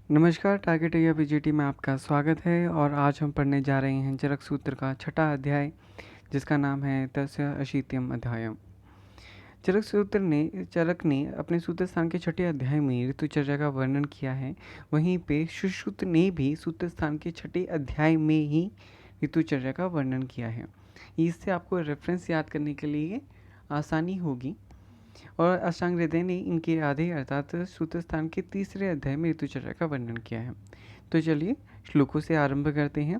नमस्कार, target area PGT में आपका स्वागत है और आज हम पढ़ने जा रहे हैं चरक सूत्र का छठा अध्याय, जिसका नाम है तस्य अशीत्यम अध्यायम। चरक ने अपने सूत्र स्थान के छठे अध्याय में ऋतुचर्या का वर्णन किया है। वहीं पे सुश्रुत ने भी सूत्र स्थान के छठे अध्याय में ही ऋतुचर्या का वर्णन किया है। इससे आपको रेफरेंस याद करने के लिए आसानी होगी। और अष्टांग हृदय ने इनके आधे अर्थात सूत्र स्थान के तीसरे अध्याय में ऋतुचर्या का वर्णन किया है। तो चलिए श्लोकों से आरंभ करते हैं।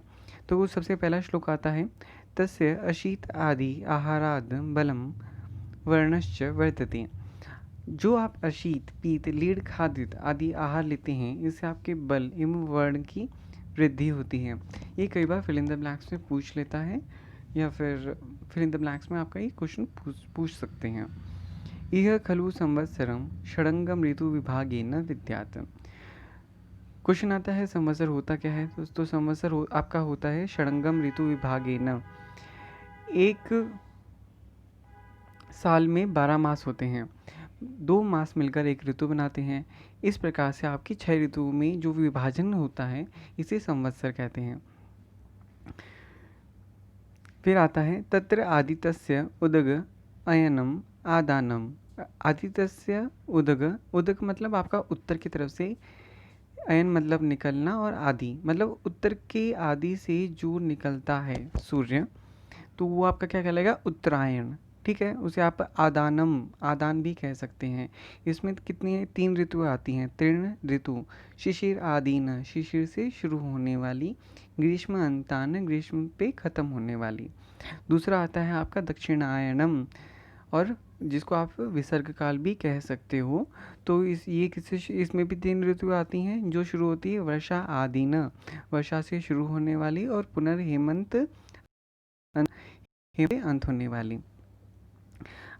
तो सबसे पहला श्लोक आता है, तस्य अशीत आदि आहाराद बलम वर्णश्च वर्तते। जो आप अशीत, पीत, लीढ़, खादित आदि आहार लेते हैं, इससे आपके बल एवं वर्ण की वृद्धि होती है। ये कई बार फिल इन द ब्लैंक्स में पूछ लेता है, या फिर फिल इन द ब्लैंक्स में आपका ये क्वेश्चन पूछ सकते हैं। इह खलु संवत्सरम षडंगम ऋतु विभागेन विद्यात्। क्वेश्चन आता है संवत्सर होता क्या है। तो संवत्सर आपका होता है षडंगम ऋतु विभागेन। एक साल में 12 मास होते हैं, 2 मास मिलकर एक ऋतु बनाते हैं। इस प्रकार से आपकी 6 ऋतुओं में जो विभाजन होता है, इसे संवत्सर कहते हैं। फिर आता है तत्र आदित्यस्य उदग अयनम आदानम। आदित्यस्य उदग, उदग मतलब आपका उत्तर की तरफ से, अयन मतलब निकलना, और आदि मतलब उत्तर के आदि से जो निकलता है सूर्य, तो वो आपका क्या कहलाएगा, उत्तरायण। ठीक है, उसे आप आदानम, आदान भी कह सकते हैं। इसमें कितनी 3 ऋतु आती हैं, तीर्ण ऋतु। शिशिर आदीन, शिशिर से शुरू होने वाली, ग्रीष्म अंतान, ग्रीष्म पे खत्म होने वाली। दूसरा आता है आपका दक्षिणायनम, और जिसको आप विसर्ग काल भी कह सकते हो। तो इसमें भी 3 ऋतु आती हैं, जो शुरू होती है वर्षा आदीन, वर्षा से शुरू होने वाली, और पुनर्हेमंत, अंत होने वाली।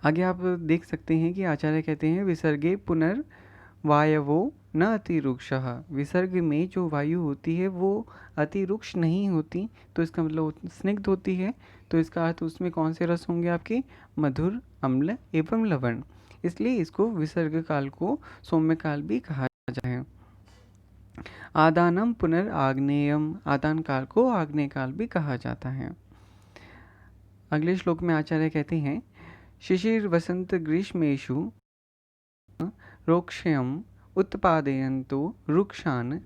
आगे आप देख सकते हैं कि आचार्य कहते हैं विसर्गे पुनर्वायवो न अतिरुक्षः। विसर्ग में जो वायु होती है वो अतिरुक्ष नहीं होती, तो इसका मतलब स्निग्ध होती है। तो इसका अर्थ उसमें कौन से रस होंगे आपके, मधुर, अम्ल एवं लवण। इसलिए इसको विसर्ग काल को सौम्य काल भी कहा जाए। आदानम पुनर्आग्नेयम, आदान काल को आग्नेय काल भी कहा जाता है। अगले श्लोक में आचार्य कहते हैं, शिशिर वसंत ग्रीष्मेषु रोक्षयम उत्पादयन्तो रुक्षान्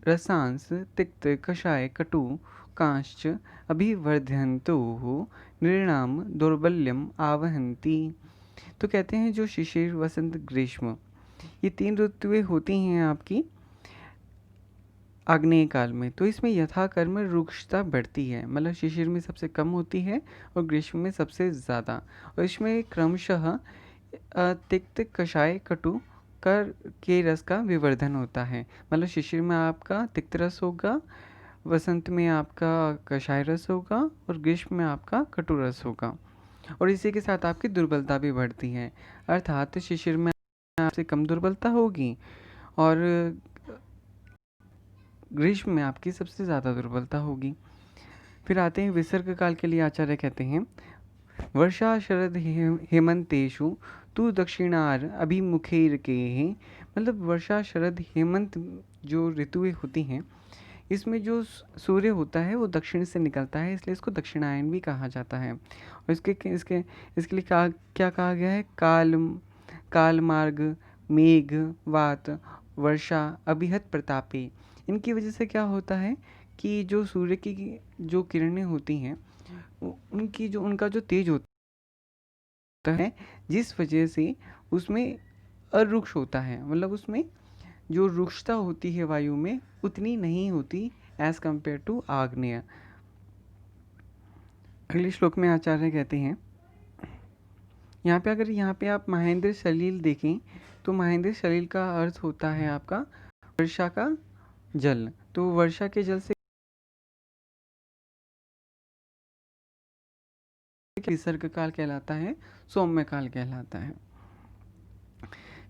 रसांस तिक्त कषाय कटु कांश्च अभिवर्धयन्तोः नृणाम दौर्बल्यम आवहन्ति। तो कहते हैं जो शिशिर, वसंत, ग्रीष्म, ये 3 ऋतुएं होती हैं आपकी आग्नेय काल में। तो इसमें यथाकर्म रुक्षता बढ़ती है, मतलब शिशिर में सबसे कम होती है और ग्रीष्म में सबसे ज़्यादा। और इसमें क्रमशः तिक्त, कषाय, कटु कर के रस का विवर्धन होता है। मतलब शिशिर में आपका तिक्त रस होगा, वसंत में आपका कषाय रस होगा, और ग्रीष्म में आपका कटु रस होगा। और इसी के साथ आपकी दुर्बलता भी बढ़ती है, अर्थात शिशिर में आपसे कम दुर्बलता होगी, और ग्रीष्म में आपकी सबसे ज़्यादा दुर्बलता होगी। फिर आते हैं विसर्ग काल के लिए। आचार्य कहते हैं, वर्षा शरद हेमंतेषु तु दक्षिणार अभिमुखेरकेः। मतलब वर्षा, शरद, हेमंत जो ऋतुएं होती हैं, इसमें जो सूर्य होता है वो दक्षिण से निकलता है, इसलिए इसको दक्षिणायन भी कहा जाता है। और इसके लिए क्या कहा गया है, काल मार्ग, मेघ, वात, वर्षा, अभिहत प्रतापे। इनकी वजह से क्या होता है कि जो सूर्य की जो किरणें होती हैं, उनका जो तेज होता है, जिस वजह से उसमें अरुक्ष होता है, मतलब उसमें जो रुक्षता होती है वायु में उतनी नहीं होती एज कंपेयर टू आग्नेय। अगले श्लोक में आचार्य कहते हैं, यहाँ पे आप महेंद्र सलील देखें, तो महेंद्र सलील का अर्थ होता है आपका वर्षा का जल। तो वर्षा के जल से विसर्ग काल कहलाता है, सौम्य काल कहलाता है।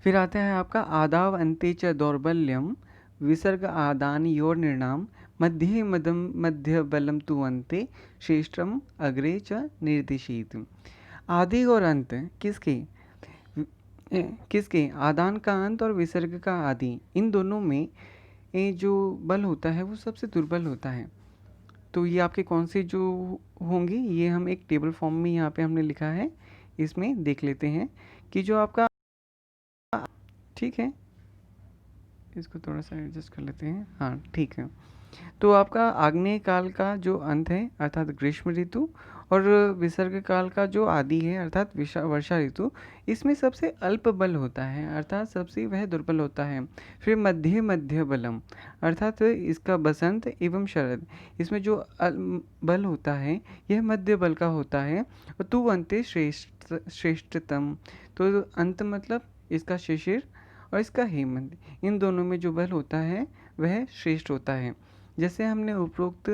फिर आता है आपका आदाव अंते च दौर्बल्यम विसर्ग आदान योर निर्णाम मध्य मदम मध्य बलम तु अंते श्रेष्ठम अग्रे च निर्दिशीत। आदि और अंत किसके, आदान का अंत और विसर्ग का आदि, इन दोनों में ये जो बल होता है वो सबसे दुर्बल होता है। तो ये आपके कौन से जो होंगे, ये हम एक टेबल फॉर्म में यहाँ पे हमने लिखा है, इसमें देख लेते हैं कि जो आपका, ठीक है, इसको थोड़ा सा एडजस्ट कर लेते हैं, हाँ ठीक है। तो आपका आग्नेय काल का जो अंत है अर्थात ग्रीष्म ऋतु, और विसर्ग काल का जो आदि है अर्थात वर्षा ऋतु, इसमें सबसे अल्प बल होता है अर्थात सबसे वह दुर्बल होता है। फिर मध्य मध्य बलम अर्थात इसका बसंत एवं शरद, इसमें जो बल होता है यह मध्य बल का होता है। और तू अंत्य श्रेष्ठतम, तो अंत मतलब इसका शिशिर और इसका हेमंत, इन दोनों में जो बल होता है वह श्रेष्ठ होता है। जैसे हमने उपरोक्त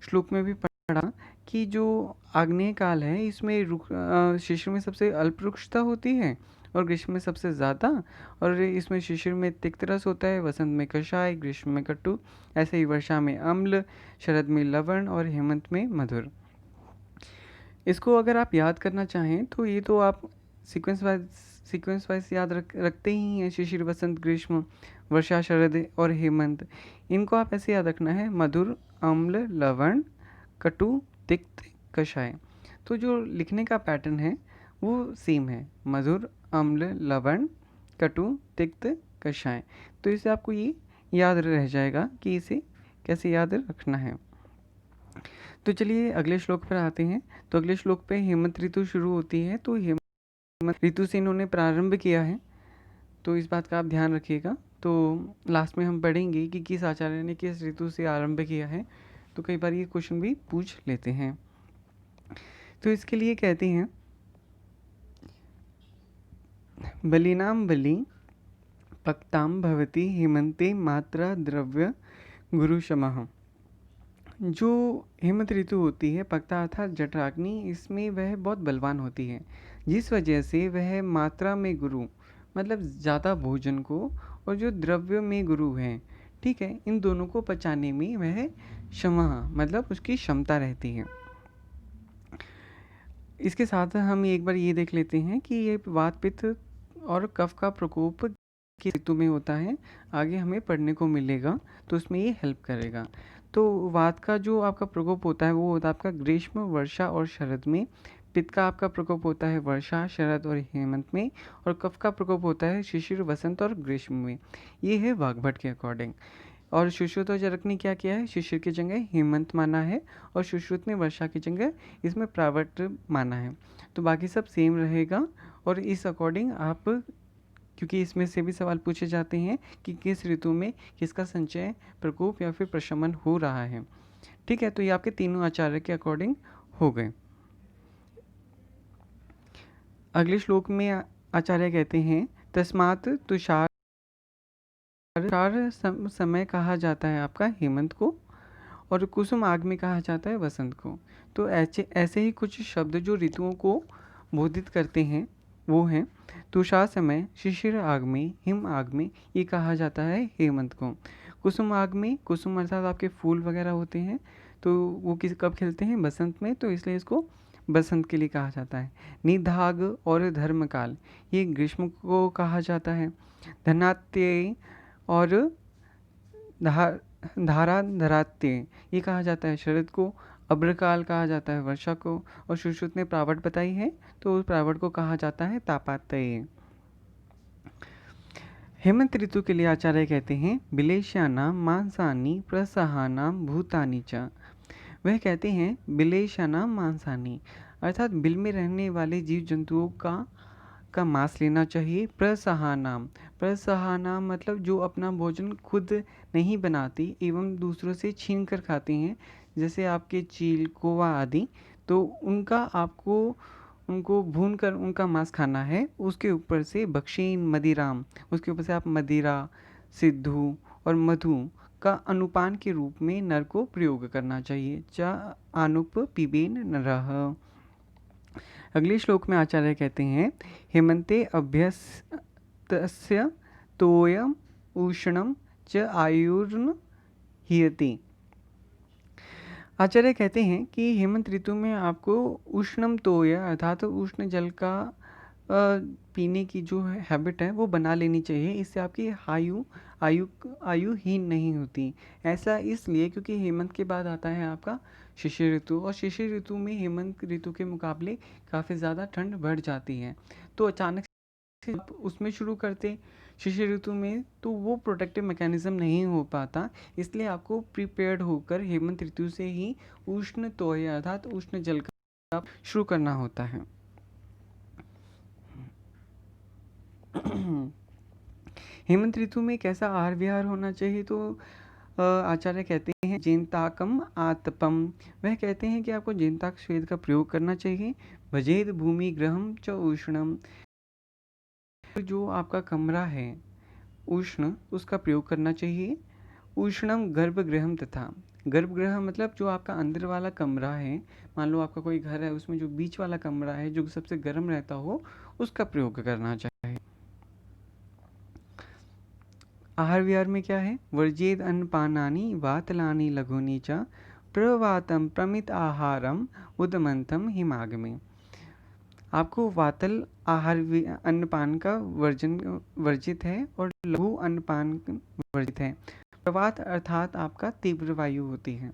श्लोक में भी पढ़ा कि जो आग्नेय काल है इसमें शिशिर में सबसे अल्प रुक्षता होती है और ग्रीष्म में सबसे ज़्यादा, और इसमें शिशिर में तिक्त रस होता है, वसंत में कषाय, ग्रीष्म में कटु, ऐसे ही वर्षा में अम्ल, शरद में लवण और हेमंत में मधुर। इसको अगर आप याद करना चाहें तो ये तो आप सीक्वेंस वाइज याद रखते ही हैं, शिशिर, वसंत, ग्रीष्म, वर्षा, शरद और हेमंत। इनको आप ऐसे याद रखना है, मधुर, अम्ल, लवण, कटु, तिक्त, कषाय। तो जो लिखने का पैटर्न है वो सेम है, मधुर, अम्ल, लवण, कटु, तिक्त, कषाय। तो इसे आपको ये याद रह जाएगा कि इसे कैसे याद रखना है। तो चलिए अगले श्लोक पर आते हैं। तो अगले श्लोक पे हेमंत ऋतु शुरू होती है, तो हेमंत ऋतु से इन्होंने प्रारंभ किया है, तो इस बात का आप ध्यान रखिएगा। तो लास्ट में हम पढ़ेंगे कि किस आचार्य ने किस ऋतु से आरंभ किया है, तो कई बार ये क्वेश्चन भी पूछ लेते हैं। तो इसके लिए कहते हैं, बलिनाम बलि पक्ताम भवति हेमंते मात्रा द्रव्य गुरुशमः। जो हेमंत ऋतु होती है, पक्ता अर्थात जठराग्नि, इसमें वह बहुत बलवान होती है, जिस वजह से वह मात्रा में गुरु मतलब ज़्यादा भोजन को, और जो द्रव्य में गुरु है, ठीक है, इन दोनों को पचाने में वह क्षमा मतलब उसकी क्षमता रहती है। इसके साथ हम एक बार ये देख लेते हैं कि ये वात पित्त और कफ का प्रकोप किस ऋतु में होता है, आगे हमें पढ़ने को मिलेगा, तो उसमें ये हेल्प करेगा। तो वात का जो आपका प्रकोप होता है वो होता है आपका ग्रीष्म, वर्षा और शरद में। पित्त का आपका प्रकोप होता है वर्षा, शरद और हेमंत में। और कफ का प्रकोप होता है शिशिर, वसंत और ग्रीष्म में। ये है वाग्भट के अकॉर्डिंग। और सुश्रुत और जरक ने क्या किया है, शिशिर की जगह हेमंत माना है, और सुश्रुत ने वर्षा की जगह इसमें प्रावट माना है। तो बाकी सब सेम रहेगा, और इस अकॉर्डिंग आप, क्योंकि इसमें से भी सवाल पूछे जाते हैं कि किस ऋतु में किसका संचय, प्रकोप या फिर प्रशमन हो रहा है, ठीक है। तो ये आपके तीनों आचार्य के अकॉर्डिंग हो गए। अगले श्लोक में आचार्य कहते हैं, तस्मात् तुषार समय कहा जाता है आपका हेमंत को, और कुसुम आग में कहा जाता है वसंत को। तो ऐसे ही कुछ शब्द जो ऋतुओं को बोधित करते हैं वो हैं, तुषार समय, शिशिर आग में, हिम आग में, ये कहा जाता है हेमंत को। कुसुम आग में, कुसुम अर्थात आपके फूल वगैरह होते हैं, तो वो कब खिलते हैं, बसंत में, तो इसलिए इसको बसंत के लिए कहा जाता है। निधाग और धर्मकाल, ये ग्रीष्म को कहा जाता है। धनात्य और धारा धरात्य, ये कहा जाता है शरद को। अब्रकाल कहा जाता है वर्षा को। और सुश्रुत ने प्रावट बताई है, तो उस प्रावट को कहा जाता है तापात्य। हेमंत ऋतु के लिए आचार्य कहते हैं, बिलेशानाम मांसानी प्रसहानाम भूतानी च। वह कहते हैं बिलेशानाम मांसानी अर्थात बिल में रहने वाले जीव जंतुओं का मांस लेना चाहिए। प्रसहानाम, प्रसहानाम मतलब जो अपना भोजन खुद नहीं बनाती एवं दूसरों से छीन कर खाते हैं, जैसे आपके चील, कौवा आदि, तो उनको भून कर उनका मांस खाना है। उसके ऊपर से बक्षेन मदिराम, उसके ऊपर से आप मदिरा, सिद्धू और मधु का अनुपान के रूप में नर को प्रयोग करना चाहिए। च आनुप पिबेन नरः। अगले श्लोक में आचार्य कहते हैं, हेमंते अभ्यस्तस्य तोयम उष्णम च आयुर्न हीयते। आचार्य कहते हैं कि हेमंत ऋतु में आपको उष्णम तोय अर्थात उष्ण जल का पीने की जो हैबिट है वो बना लेनी चाहिए। इससे आपकी आयु आयुहीन नहीं होती। ऐसा इसलिए क्योंकि हेमंत के बाद आता है आपका शिशिर ऋतु, और शिशिर ऋतु में हेमंत ऋतु के मुकाबले काफ़ी ज़्यादा ठंड बढ़ जाती है। तो अचानक से आप उसमें शुरू करते शिशिर ऋतु में, तो वो प्रोटेक्टिव मैकेनिज्म नहीं हो पाता। इसलिए आपको प्रिपेयर्ड होकर हेमंत ऋतु से ही उष्ण तोय अर्थात उष्ण जल का शुरू करना होता है। हेमंत ऋतु में कैसा आहार विहार होना चाहिए? तो आचार्य कहते हैं जेनताकम आतपम, वह कहते हैं कि आपको जेनताक स्वेद का प्रयोग करना चाहिए। भजेद भूमि ग्रहम च उष्णम, जो आपका कमरा है उष्ण, उसका प्रयोग करना चाहिए। उष्णम गर्भगृहम तथा, गर्भगृह मतलब जो आपका अंदर वाला कमरा है, मान लो आपका कोई घर है, उसमें जो बीच वाला कमरा है जो सबसे गर्म रहता हो, उसका प्रयोग करना चाहिए। आहार विहार में क्या है? वर्जेद अन्नपानानि वातलानि लघुनि च प्रवातम प्रमित आहारम उदमंतम हिमागमे। आपको वातल आहार अन्नपान का वर्जित है और लघु अन्नपान वर्जित है। प्रवात अर्थात आपका तीव्र वायु होती है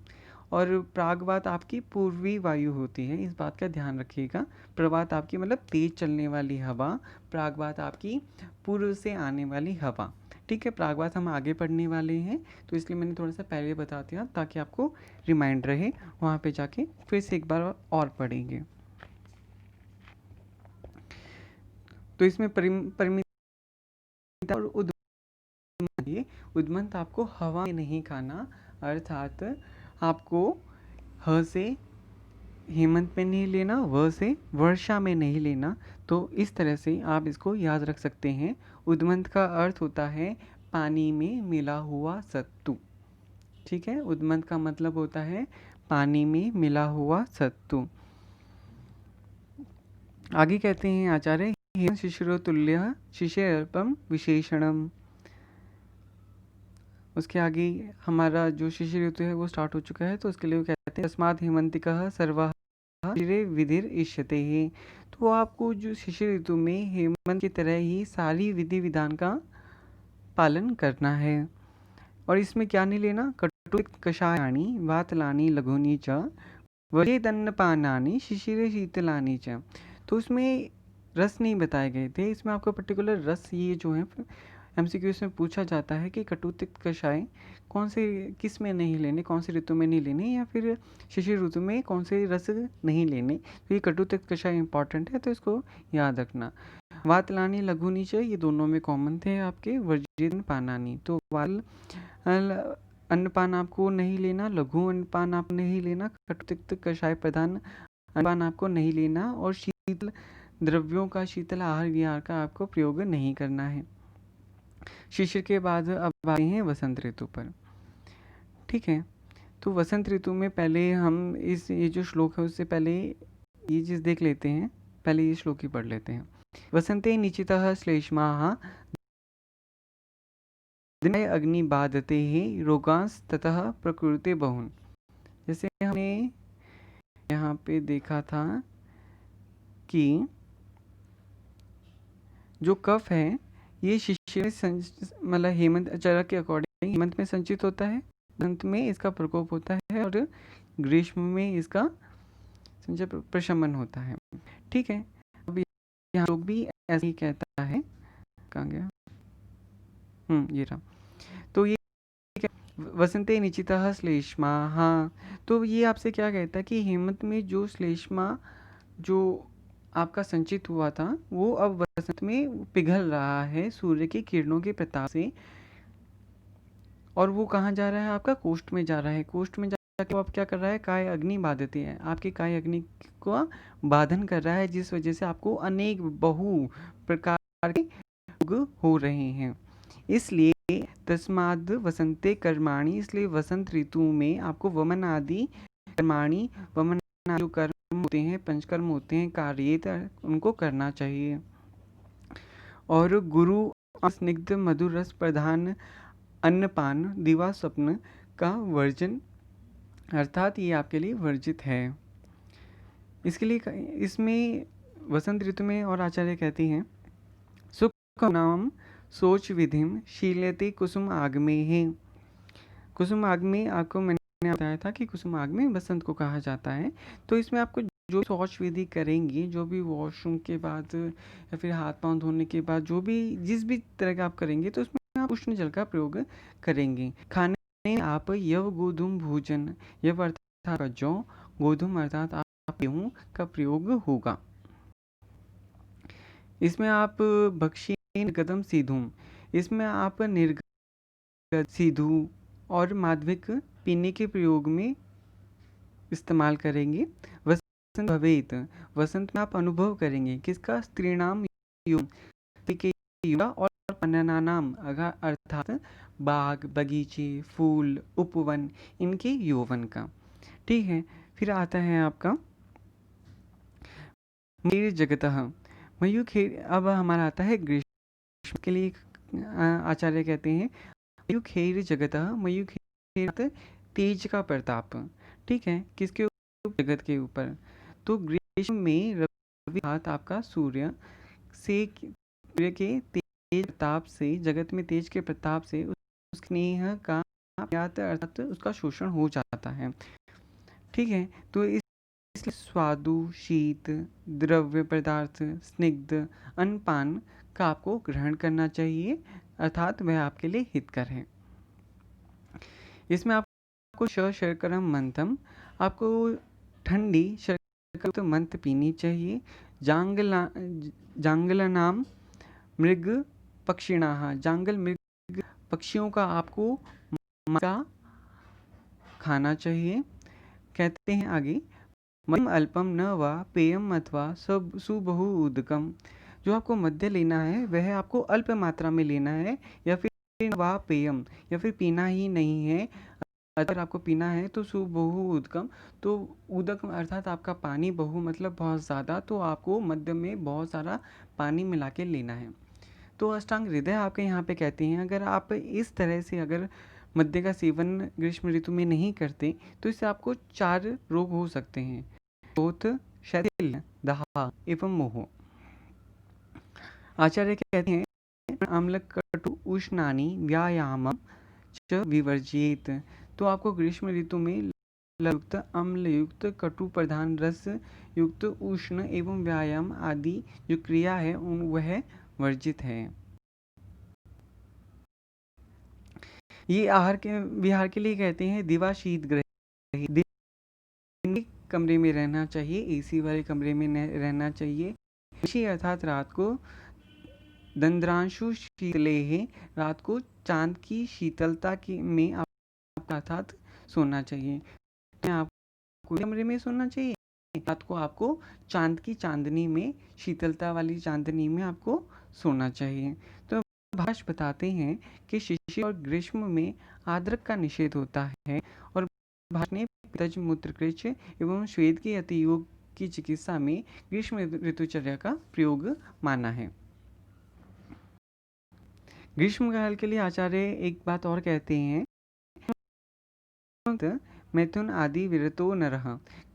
और प्रागवात आपकी पूर्वी वायु होती है, इस बात का ध्यान रखिएगा। प्रवात आपकी मतलब तेज चलने वाली हवा, प्रागवात आपकी पूर्व से आने वाली हवा। ठीक है, प्रागवात हम आगे पढ़ने वाले हैं, तो इसलिए मैंने थोड़ा सा पहले बता दिया ताकि आपको रिमाइंड रहे, वहाँ पे जाके फिर से एक बार और पढ़ेंगे। तो इसमें परिमित और उद्मंत आपको हवा में नहीं खाना, अर्थात आपको ह से हेमंत में नहीं लेना, व से वर्षा में नहीं लेना। तो इस तरह से आप इसको याद रख सकते हैं। उद्मंत का अर्थ होता है पानी में मिला हुआ सत्तू। ठीक है, उद्मंत का मतलब होता है पानी में मिला हुआ सत्तू। आगे कहते हैं आचार्य शिशिरो तुल्य शिशिरल्पम विशेषणम। उसके आगे हमारा जो शिशिर ऋतु है वो स्टार्ट हो चुका है, तो उसके लिए वो कहते हैं तस्मात् हेमंतिकः सर्वः शिशिरे विधिर इष्यते है। तो आपको जो शिशिर ऋतु में हेमंत की तरह ही सारी विधि विधान का पालन करना है। और इसमें क्या नहीं लेना? कटुतिक्त कषायानि वातलानि लघुनि च वर्जेदन्नपानानि शिशिरे शीतलानि च। तो उसमें रस नहीं बताए गए थे, इसमें आपको पर्टिकुलर रस ये जो है एमसीक्यूज में पूछा जाता है कि कटुतिक्त कषाय कौन से किस में नहीं लेने, कौन से ऋतु में नहीं लेने, या फिर शिशिर ऋतु में कौन से रस नहीं लेने। तो ये कटुतिक्त कषाय इंपॉर्टेंट है, तो इसको याद रखना। वातलानी लघुनी च, ये दोनों में कॉमन थे आपके। वर्जित पानानी, तो वाल अन्नपान आपको नहीं लेना, लघु अन्नपान आप नहीं लेना, कटुतिक्त कषाय प्रधान अन्नपान आपको नहीं लेना, और शीतल द्रव्यों का, शीतल आहार विहार का आपको प्रयोग नहीं करना है। शिशिर के बाद अब आए हैं वसंत ऋतु पर। ठीक है, तो वसंत ऋतु में पहले हम ये जो श्लोक है उससे पहले ये चीज़ देख लेते हैं। पहले ये श्लोक ही पढ़ लेते हैं। वसंते निचितः श्लेष्माः दिने अग्नि बाधते ही रोगांस ततः प्रकृति बहुन। जैसे हमने यहाँ पे देखा था कि जो कफ है ये शिशिर मतलब हेमंत चरक के अकॉर्डिंग हेमंत में संचित होता है, वसंत में इसका प्रकोप होता है, और ग्रीष्म में इसका प्रशमन होता है। ठीक है, अब यहाँ लोग भी ऐसे ही कहता है, कहाँ गया, ये रहा। तो ये वसंते निचितः श्लेष्मा, हाँ, तो ये आपसे क्या कहता है कि हेमंत में जो श्लेष्मा जो आपका संचित हुआ था वो अब वसंत में पिघल रहा है सूर्य की किरणों के प्रताप से, और वो कहाँ जा रहा है? आपका कोष्ठ में जा रहा है। कोष्ठ में जाके वो आप क्या कर रहा है? काय अग्नि बाधती है, आपकी काय अग्नि को बाधन कर रहा है, जिस वजह से आपको अनेक बहु प्रकार के रोग हो रहे हैं। इसलिए तस्माद वसंते कर्माणि, इसलिए वसंत ऋतु में आपको वमन आदि कर्माणि, वमन जो कर्म होते हैं, पंचकर्म होते हैं, कार्य उनको करना चाहिए। और गुरु स्निग्ध मधुर रस प्रधान अन्नपान दिवा स्वप्न का वर्जन, अर्थात ये आपके लिए वर्जित है। इसके लिए इसमें वसंत ऋतु में और आचार्य कहती हैं सुख नाम सोच विधिम शीलते कुसुम आग में है। कुसुम आग में आपको मैंने बताया था कि कुसुम आग में बसंत को कहा जाता है। तो इसमें आपको जो शौच विधि करेंगे, जो भी वॉशरूम के बाद या फिर हाथ पांव धोने के बाद, जो भी जिस भी तरह का आप करेंगे, तो उसमें आप उष्ण जल का प्रयोग करेंगे। खाने में आप यव गोधूम भोजन, यव अर्थात जौ, गोधूम अर्थात आप गेहूं का प्रयोग होगा। इसमें आप भक्षी निर्गतम सीधुम, इसमें आप निर्गत सीधु और माध्यमिक पीने के प्रयोग में इस्तेमाल करेंगे। वसंत भवेत, वसंत में आप अनुभव करेंगे किसका? स्त्रीणाम यौवन, स्त्री के युवा और पन्नानाम अर्थात बाग बगीचे फूल उपवन इनके यौवन का। ठीक है, फिर आता है आपका मयूर जगतः, मयूर खेर। अब हमारा आता है ग्रीष्म के लिए। आचार्य कहते हैं मयूर खेर जगतः, मयूर खेर तेज का प्रताप। ठीक है, किसके ऊपर? जगत के ऊपर। तो ग्रीष्म में रवि हाथ आपका सूर्य से, सूर्य के तेज प्रताप से, जगत में तेज के प्रताप से उस स्नेह का अर्थात उसका शोषण हो जाता है। ठीक है, तो इसलिए स्वादु शीत द्रव्य पदार्थ स्निग्ध अनपान का आपको ग्रहण करना चाहिए, अर्थात वह आपके लिए हितकर है। इसमें आपको शर्करम मंथम, आपको ठंडी शर्करयुक्त मंथ पीनी चाहिए। जांगला नाम मृग पक्षिणाः, जांगल मृग पक्षियों का आपको का खाना चाहिए। कहते हैं आगे मध्यम अल्पम न वा पेयम अथवा सब सुबहु उदकम, जो आपको मध्य लेना है वह आपको अल्प मात्रा में लेना है, या फिर वा पेयम, या फिर पीना ही नहीं है। अगर आपको पीना है तो सुबहु उदकम, तो उदक अर्थात आपका पानी, बहु मतलब बहुत ज़्यादा, तो आपको मध्य में बहुत सारा पानी मिला के लेना है। तो अष्टांग हृदय आपके यहाँ पे कहते हैं अगर आप इस तरह से अगर मद्य का सेवन ग्रीष्म ऋतु में नहीं करते तो इससे आपको 4 रोग हो सकते हैं: क्रोध, शैथिल्य, दाह एवं मोह। आचार्य कहते हैं अम्ल कटु उष्णानि व्यायाम च विवर्जित, तो आपको ग्रीष्म ऋतु में लवयुक्त अम्ल युक्त कटु प्रधान रस युक्त उष्ण एवं व्यायाम आदि जो क्रिया है वह वर्जित है। ये आहार के विहार के लिए कहते हैं दिवा शीत ग्रही, दिन के कमरे में रहना चाहिए, एसी वाले कमरे में रहना चाहिए। ऋषि अर्थात रात को दंद्रांशु शीतले है, रात को चांद की शीतलता की में आप अर्थात सोना चाहिए। आपको कमरे में सोना चाहिए, रात को आपको चांद की चांदनी में, शीतलता वाली चांदनी में आपको सोना चाहिए। तो भाष बताते हैं कि शिशिर और ग्रीष्म में आर्द्रक का निषेध होता है, और भाष ने पित्तज मूत्रकृच एवं श्वेत के अतियोग की चिकित्सा में ग्रीष्म ऋतुचर्या का प्रयोग माना है। ग्रीष्म काल के लिए आचार्य एक बात और कहते हैं मैथुन आदि विरतो नरः,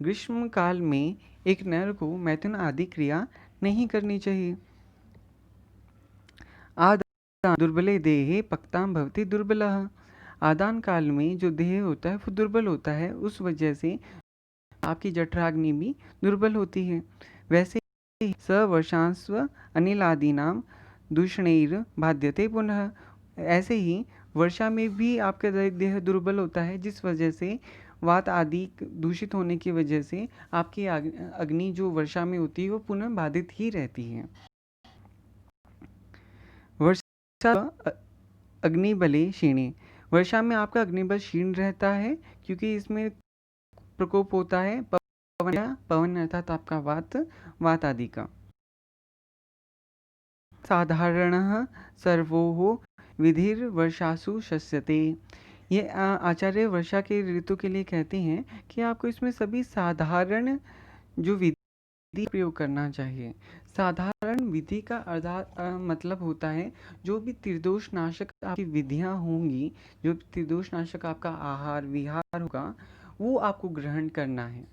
ग्रीष्म काल में एक नर को मैथुन आदि क्रिया नहीं करनी चाहिए। आदान दुर्बले देहे पक्ताम भवति दुर्बलः, आदान काल में जो देह होता है वो दुर्बल होता है, उस वजह से आपकी जठराग्नि भी दुर्बल होती है। वैसे ही सवर्षांस्व अनिलादीनाम दूषणैर बाध्यते पुनः, ऐसे ही वर्षा में भी आपका देह दुर्बल होता है, जिस वजह से वात आदि दूषित होने की वजह से आपकी अग्नि जो वर्षा में होती है वो पुनः बाधित ही रहती है। वर्षा अग्निबले क्षीणे, वर्षा में आपका अग्निबल क्षीण रहता है क्योंकि इसमें प्रकोप होता है पवन अर्थात आपका वात आदि का। साधारणः सर्वोः विधिर वर्षासु शस्यते, ये आचार्य वर्षा के ऋतु के लिए कहते हैं कि आपको इसमें सभी साधारण जो विधि प्रयोग करना चाहिए। साधारण विधि का मतलब होता है जो भी त्रिदोष नाशक आपकी विधियां होंगी, जो त्रिदोष नाशक आपका आहार विहार होगा, वो आपको ग्रहण करना है।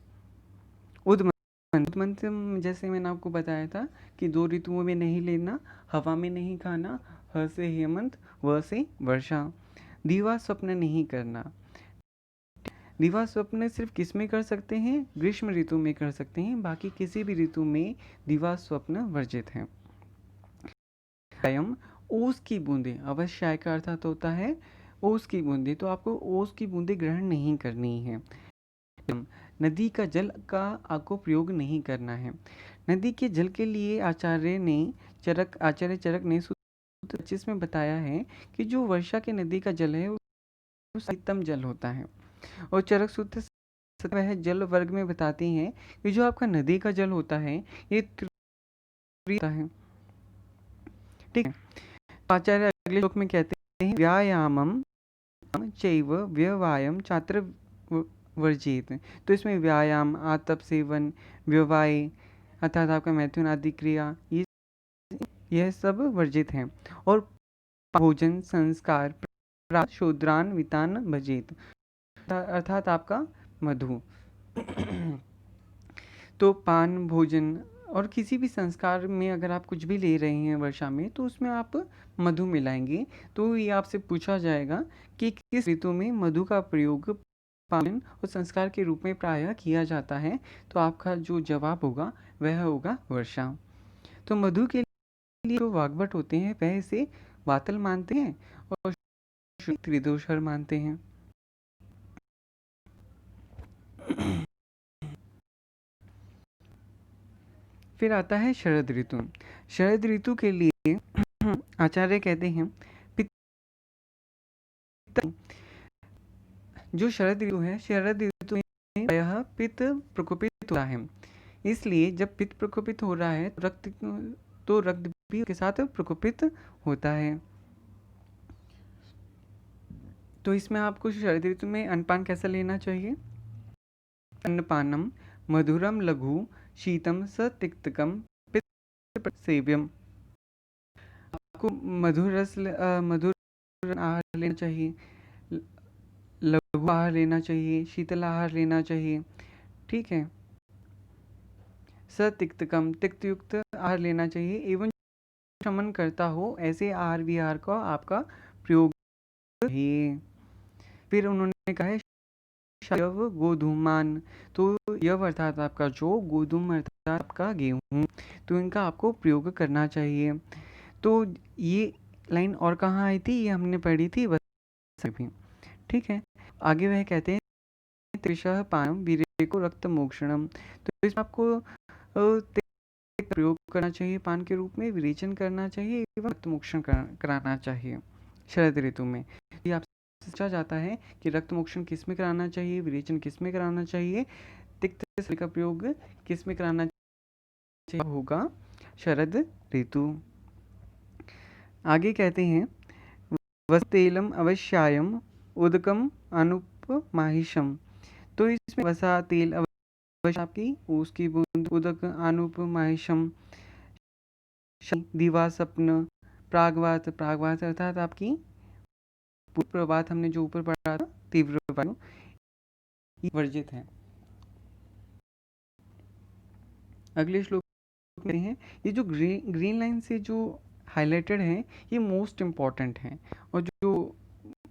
उद्मंत जैसे मैंने आपको बताया था कि 2 ऋतुओं में नहीं लेना, हवा में नहीं खाना, ह से हेमंत, व से वर्षा। दिवा स्वप्न नहीं करना। दिवा स्वप्न सिर्फ किस में कर सकते हैं? ग्रीष्म ऋतु में कर सकते हैं, बाकी किसी भी ऋतु में दिवा स्वप्न वर्जित है। ओस की बूंदे, अवश्य का अर्थात होता है ओस की बूंदे, तो आपको ओस की बूंदे ग्रहण नहीं करनी है। नदी का जल का आपको प्रयोग नहीं करना है। नदी के जल के लिए आचार्य चरक ने सूत्र 25 में बताया है कि जो वर्षा के नदी का जल है वो अधिकतम जल होता है, और चरक सूत्र वह जल वर्ग में बताते हैं कि जो आपका नदी का जल होता है ये होता है। ठीक है, आचार्य अगले श्लोक में कहते हैं व्यायामम चैव व्यवायम छात्र वर्जित। तो इसमें व्यायाम, आतप सेवन, व्यवाय अर्थात आपका मैथुन आदि क्रिया, यह सब वर्जित हैं। और भोजन संस्कार शूद्रान वितान भजित अर्थात आपका मधु। तो पान, भोजन और किसी भी संस्कार में अगर आप कुछ भी ले रहे हैं वर्षा में, तो उसमें आप मधु मिलाएंगे। तो ये आपसे पूछा जाएगा कि किस ऋतु में मधु का प्रयोग पान और संस्कार के रूप में प्रायः किया जाता है, तो आपका जो जवाब होगा वह होगा वर्षा। तो मधु के लिए जो वाग्भट होते हैं वह इसे वातल मानते हैं और त्रिदोषर मानते हैं। फिर आता है शरद ऋतु। शरद ऋतु के लिए आचार्य कहते हैं जो शरद ऋतु है, शरद ऋतु में प्रायः पित्त प्रकोपित होता है, इसलिए जब पित्त प्रकोपित हो रहा है तो रक्त भी के साथ प्रकोपित होता है। तो इसमें आपको शरद ऋतु में अन्नपान कैसा लेना चाहिए? अन्नपानम मधुरम लघु शीतम सतिक्तकम पित्त सेव्यम। आपको मधुर आहार लेना चाहिए, लघु आहार लेना चाहिए, शीतल आहार लेना चाहिए। ठीक है, सतिक्तकम तिक्तयुक्त आहार लेना चाहिए एवं शमन करता हो ऐसे आहार विहार का आपका प्रयोग है। फिर उन्होंने कहा है यव गोधूमान, तो यव अर्थात आपका जो, गोधूम अर्थात आपका गेहूँ, तो इनका आपको प्रयोग करना चाहिए। तो ये लाइन और कहाँ आई थी? ये हमने पढ़ी थी भी। ठीक है, आगे वह कहते हैं त्रिशः पानम वीरेको रक्त मोक्षणम। तो इसमें आपको प्रयोग करना चाहिए पान के रूप में, विरेचन करना चाहिए एवं रक्त मोक्षण कराना चाहिए शरद ऋतु में। ये आपसे पूछा जाता है कि रक्त मोक्षण किस में कराना चाहिए, विरेचन किस में कराना चाहिए, तिक्त का प्रयोग किस में कराना चाहिए, होगा शरद ऋतु। आगे कहते हैं वस्तेलम अवश्यायम उदकम अनुपमाहिषम। तो इसमें वसा तेल अवश्य आपकी उसकी बूंद, उदक अनुपमाहिषम, दिवा स्वप्न, प्रागवात अर्थात आपकी प्रभात, हमने जो ऊपर पढ़ा था तीव्र वायु, वर्जित है। अगले श्लोक में हैं ये जो ग्रीन लाइन से जो हाईलाइटेड है ये मोस्ट इम्पॉर्टेंट है, और जो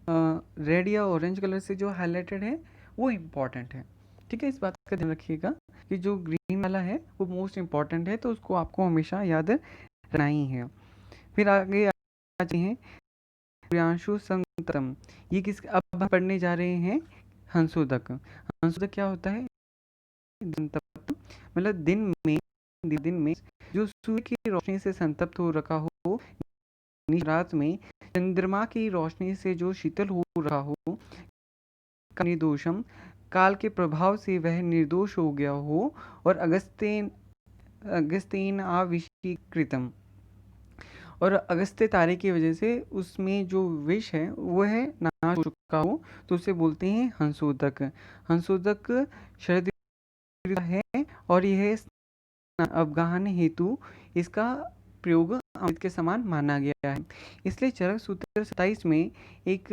रेड या ऑरेंज कलर से जो हाईलाइटेड है वो इम्पॉर्टेंट है। ठीक है, इस बात का ध्यान रखिएगा कि जो ग्रीन वाला है वो मोस्ट इम्पॉर्टेंट है, तो उसको आपको हमेशा याद रखना ही है। फिर आगे आते हैं प्रियांशु संतम। ये किस अब हम पढ़ने जा रहे हैं हंसोदक। हंसोदक क्या होता है? मतलब दिन में जो सूर्य की रोशनी से संतप्त हो रखा हो, रात में चंद्रमा की रोशनी से जो शीतल हो रहा हो, निर्दोषम काल के प्रभाव से वह निर्दोष हो गया हो, और अगस्तेन आविष्कृतम, और अगस्त्य तारे की वजह से उसमें जो विष है वो है नाश हो चुका हो, तो उसे बोलते हैं हंसोदक। हंसोदक शरद है और यह अवगाहन हेतु इसका प्रयोग अमृत के समान माना गया है। इसलिए चरक सूत्र 27 में एक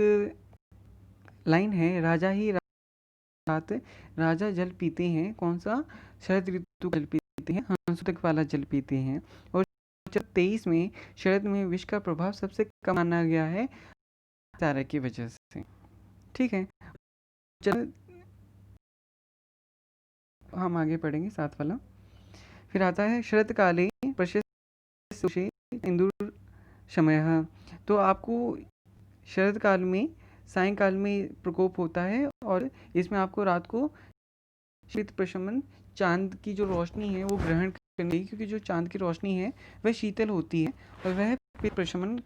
लाइन है, राजा ही रात राजा जल पीते हैं, कौन सा? शरद ऋतु जल पीते हैं, हंसोदक वाला जल पीते हैं, और चरण 23 में शरद में विष का प्रभाव सबसे कम माना गया है तारा की वजह से। ठीक है, चरण हम आगे पढ़ेंगे 7 वाला। फिर आता है शरद काले प्रशस्ते इंदुर शमयः। तो आपको शरद काल में सायंकाल में प्रकोप होता है और इसमें आपको रात को शीत प्रशमन चांद की जो रोशनी है वो ग्रहण करनी है, क्योंकि जो चांद की रोशनी है वह शीतल होती है और वह पित्त प्रशमन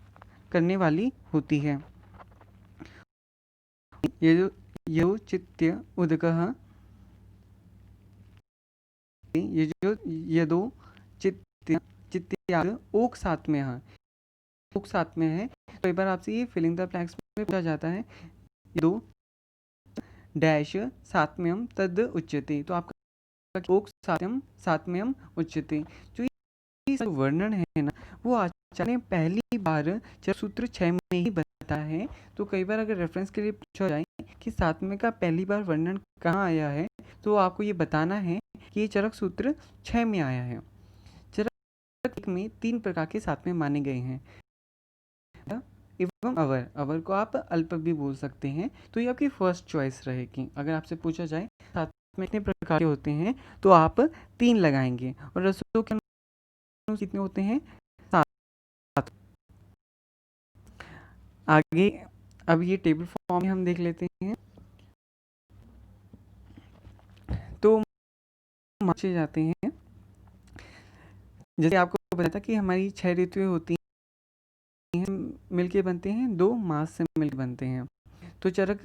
करने वाली होती है। यो चित्त्य उदकः ये जो यदो चित्त्याद ओक साथ में है। तो एक बार आपसे ये फिलिंग द ब्लैंक्स में पूछा जाता है, यदो डैश सात्म्यम तद उच्यते। तो आपका ओक सात्म्यम उच्यते। जो ये वर्णन है ना, वो आचार्य ने पहली बार चरक सूत्र 6 में ही बताया है। तो कई बार अगर रेफरेंस के लिए पूछा जाए कि सातवें का पहली बार वर्णन कहाँ आया है, तो आपको ये बताना है कि ये चरक सूत्र 6 में आया है। चरक में 3 प्रकार के सातवें माने गए हैं एवं अवर को आप अल्प भी बोल सकते हैं। तो ये आपकी फर्स्ट चॉइस रहेगी। अगर आपसे पूछा जाए सात में कितने प्रकार के होते हैं, तो आप 3 लगाएंगे। और रसों के कितने होते हैं? 7। आगे अब ये टेबल फॉर्म में हम देख लेते हैं। तो माचे जाते हैं, जैसे आपको बताया था कि हमारी 6 ऋतुएं होती हैं, मिलके बनते हैं, 2 मास से मिलके बनते हैं। तो चरक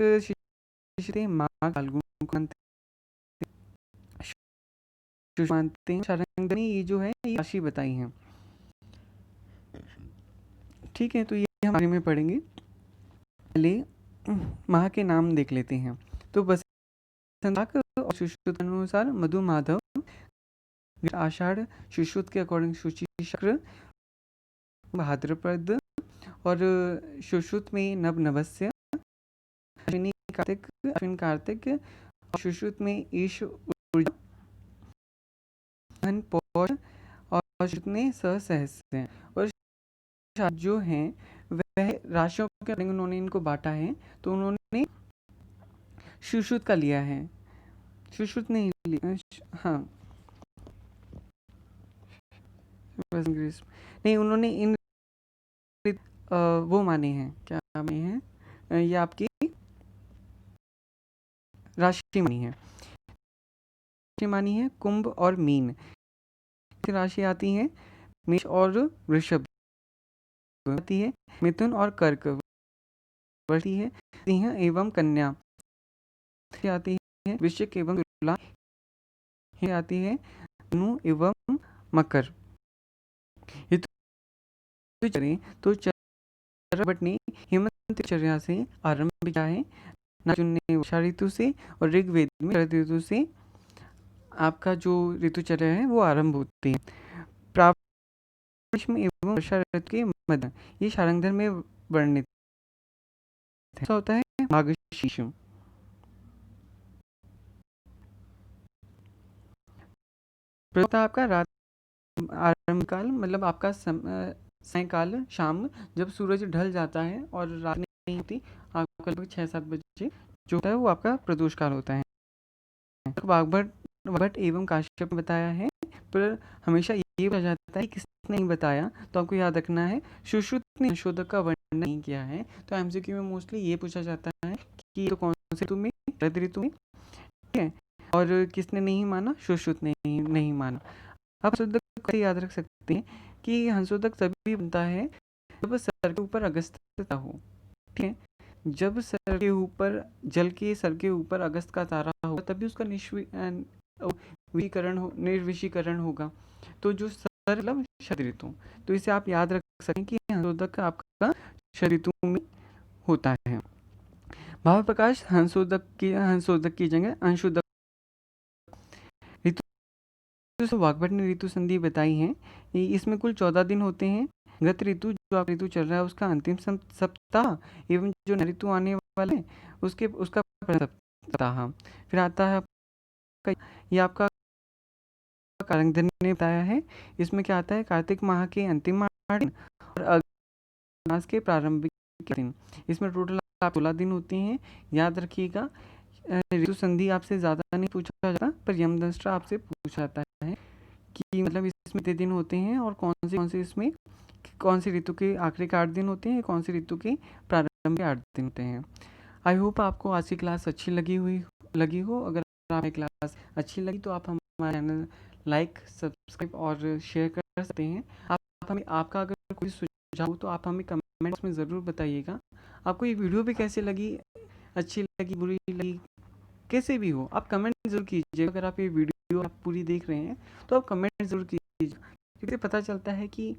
माघ फाल्गुन मानते हैं। शारंगधनी ये जो है ये राशि बताई है। ठीक है, तो ये हम आगे में पढ़ेंगे। पहले माह के नाम देख लेते हैं। तो बसंत और सुश्रुत के अनुसार मधु माधव, आषाढ़ सुश्रुत के अकॉर्डिंग शुचि शक्र, भाद्रपद और सुश्रुत में नव नवस्य, अश्विनी कार्तिक और सुश्रुत में ईश ऊर्जा, पौष और सुश्रुत में सहस्र। और जो हैं वह राशियों के अकॉर्डिंग उन्होंने इनको बांटा है। तो उन्होंने सुश्रुत का लिया है, सुश्रुत नहीं लिया। हाँ, नहीं, उन्होंने इन वो माने हैं, क्या माने हैं, ये आपकी राशि मानी है। राशि मानी है कुंभ और मीन। राशि आती है मेष और वृषभ, आती है मिथुन और कर्क, आती है सिंह एवं कन्या, आती है वृश्चिक एवं तुला, आती है धनु एवं मकर। ये तो चरक ने हेमंत चर्या से आरंभ किया है, ने वर्षा ऋतु से, और ऋग्वेद में शरद ऋतु से आपका जो ऋतुचर्या है वो आरंभ होती है। प्रावृष में एवं वर्षा ऋतु के मध्य ये शारंगधर में वर्णित है। होता है मार्गशीर्ष। आपका रात आरंभ काल, मतलब आपका सायंकाल शाम जब सूरज ढल जाता है और रात नहीं होती, आपका लगभग 6-7 बजे जो होता है वो आपका प्रदोष काल होता है। वाग्भट एवं काश्यप ने बताया है, पर हमेशा ये बताया जाता है किसने नहीं बताया, तो आपको याद रखना है सुश्रुत ने संशोधक का वर्णन नहीं किया है। तो एमसीक्यू में मोस्टली ये पूछा जाता है कि तो कौन से ऋतु में, शरद ऋतु में, ठीक है, और किसने नहीं माना, सुश्रुत ने नहीं माना। आप हंसोदक कैसे याद रख सकते हैं कि हंसोदक तभी बनता है जब सर के ऊपर अगस्त हो। ठीक है, जब सर के ऊपर जल के सर के ऊपर अगस्त का तारा होगा तभी उसका निर्विषीकरण होगा। तो जो सर मतलब शरद ऋतु, तो इसे आप याद रख सकें कि हंसोदक आपका शरद ऋतु में होता है। भाव प्रकाश हंसोदक की जगह अंशुदक। वाग्भट ने ऋतु संधि बताई है, इसमें कुल 14 दिन होते हैं। गत ऋतु जो आप ऋतु चल रहा है उसका अंतिम सप्ताह एवं जो नया ऋतु आने वाला है उसका सप्ताह। फिर आता है ये आपका कारंगधर ने बताया है। इसमें क्या आता है, कार्तिक माह के अंतिम 8 दिन और अगस्त मास के प्रारंभिक दिन। इसमें टोटल आप 16 दिन होते हैं। याद रखिएगा, ऋतु संधि आपसे ज़्यादा नहीं पूछा जाता, पर यमदंष्ट्रा आपसे पूछा जाता है कि मतलब इसमें कितने दिन होते हैं और कौन से इसमें कौन सी ऋतु के आखिरी के 8 दिन होते हैं, कौन सी ऋतु के प्रारंभ के 8 दिन होते हैं। आई होप आपको आज की क्लास अच्छी लगी हो। अगर आपकी क्लास अच्छी लगी तो आप हमारे चैनल लाइक, सब्सक्राइब और शेयर कर सकते हैं। आप हमें आपका अगर कोई सुझाव हो तो आप हमें कमेंट बॉक्स में ज़रूर बताइएगा। आपको ये वीडियो भी कैसे लगी, अच्छी लगी, बुरी लगी, कैसे भी हो, आप कमेंट ज़रूर कीजिए। अगर आप ये वीडियो आप पूरी देख रहे हैं तो आप कमेंट ज़रूर कीजिए, क्योंकि पता चलता है कि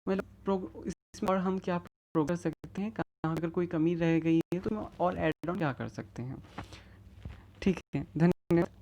मतलब इसमें और हम क्या प्रोग्रेस कर सकते हैं, कहाँ अगर कोई कमी रह गई है तो हम और ऐड ऑन क्या कर सकते हैं। ठीक है, धन्यवाद।